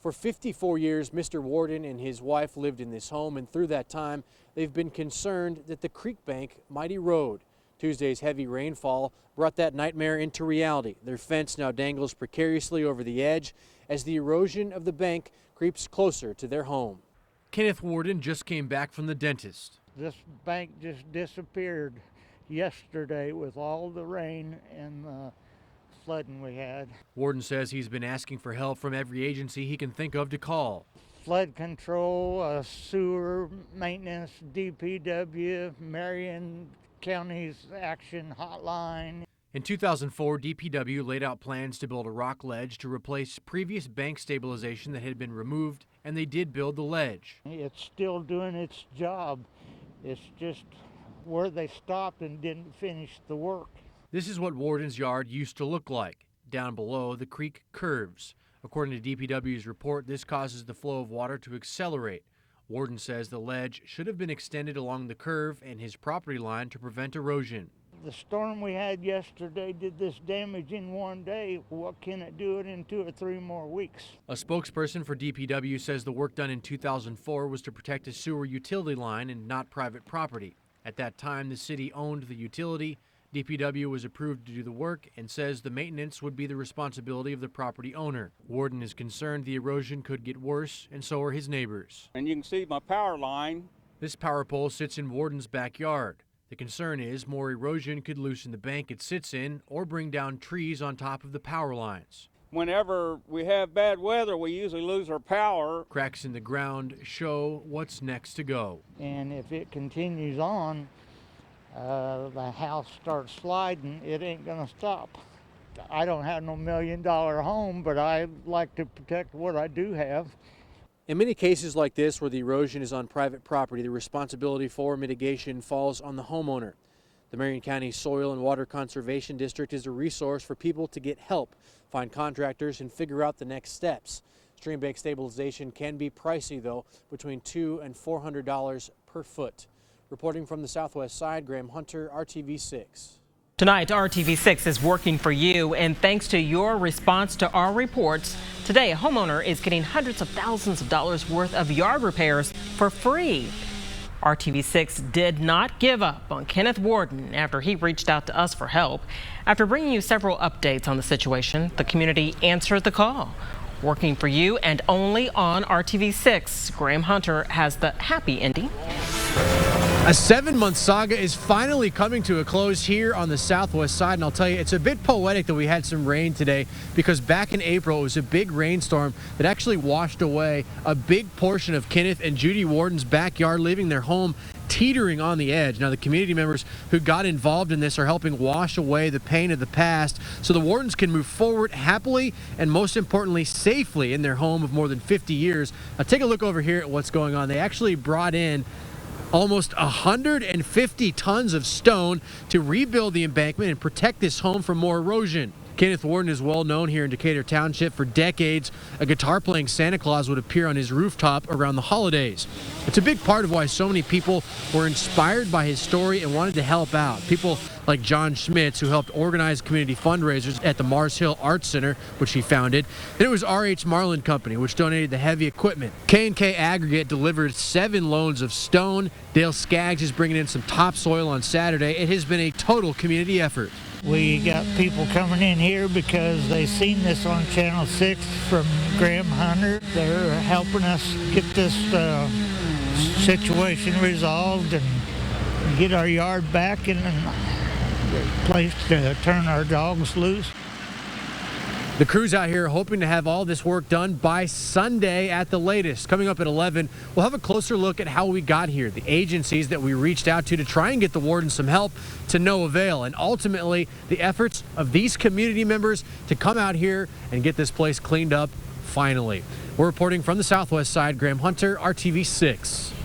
For 54 years, Mr. Warden and his wife lived in this home, and through that time, they've been concerned that the creek bank might erode. Tuesday's heavy rainfall brought that nightmare into reality. Their fence now dangles precariously over the edge as the erosion of the bank creeps closer to their home. Kenneth Warden just came back from the dentist. This bank just disappeared yesterday with all the rain and the flooding we had. Warden says he's been asking for help from every agency he can think of to call. Flood control, sewer maintenance, DPW, Marion County's Action Hotline. In 2004, DPW laid out plans to build a rock ledge to replace previous bank stabilization that had been removed, and they did build the ledge. It's still doing its job. It's just where they stopped and didn't finish the work. This is what Warden's yard used to look like. Down below, the creek curves. According to DPW's report, this causes the flow of water to accelerate. Warden says the ledge should have been extended along the curve and his property line to prevent erosion. The storm we had yesterday did this damage in one day. What can it do it in 2 or 3 more weeks? A spokesperson for DPW says the work done in 2004 was to protect a sewer utility line and not private property. At that time, the city owned the utility. DPW was approved to do the work and says the maintenance would be the responsibility of the property owner. Warden is concerned the erosion could get worse, and so are his neighbors. And you can see my power line. This power pole sits in Warden's backyard. The concern is more erosion could loosen the bank it sits in or bring down trees on top of the power lines. Whenever we have bad weather, we usually lose our power. Cracks in the ground show what's next to go. And if it continues on, the house starts sliding, it ain't gonna stop. I don't have no $1 million home, but I like to protect what I do have. In many cases like this, where the erosion is on private property, the responsibility for mitigation falls on the homeowner. The Marion County Soil and Water Conservation District is a resource for people to get help, find contractors, and figure out the next steps. Stream bank stabilization can be pricey, though, between $200 and $400 per foot. Reporting from the southwest side, Graham Hunter, RTV6. Tonight, RTV6 is working for you, and thanks to your response to our reports, today a homeowner is getting hundreds of thousands of dollars worth of yard repairs for free. RTV6 did not give up on Kenneth Warden after he reached out to us for help. After bringing you several updates on the situation, the community answered the call. Working for you and only on RTV6, Graham Hunter has the happy ending. A 7-month saga is finally coming to a close here on the southwest side, and I'll tell you, it's a bit poetic that we had some rain today, because back in April it was a big rainstorm that actually washed away a big portion of Kenneth and Judy Warden's backyard, leaving their home teetering on the edge. Now, the community members who got involved in this are helping wash away the pain of the past so the Wardens can move forward happily and, most importantly, safely in their home of more than 50 years. Now, take a look over here at what's going on. They actually brought in almost 150 tons of stone to rebuild the embankment and protect this home from more erosion. Kenneth Warden is well known here in Decatur Township. For decades, a guitar-playing Santa Claus would appear on his rooftop around the holidays. It's a big part of why so many people were inspired by his story and wanted to help out. People like John Schmitz, who helped organize community fundraisers at the Mars Hill Arts Center, which he founded. And it was R.H. Marlin Company, which donated the heavy equipment. K&K Aggregate delivered 7 loads of stone. Dale Skaggs is bringing in some topsoil on Saturday. It has been a total community effort. We got people coming in here because they seen this on Channel 6 from Graham Hunter. They're helping us get this situation resolved and get our yard back in a place to turn our dogs loose. The crew's out here hoping to have all this work done by Sunday at the latest. Coming up at 11, we'll have a closer look at how we got here, the agencies that we reached out to try and get the Warden some help, to no avail, and ultimately the efforts of these community members to come out here and get this place cleaned up finally. We're reporting from the southwest side, Graham Hunter, RTV6.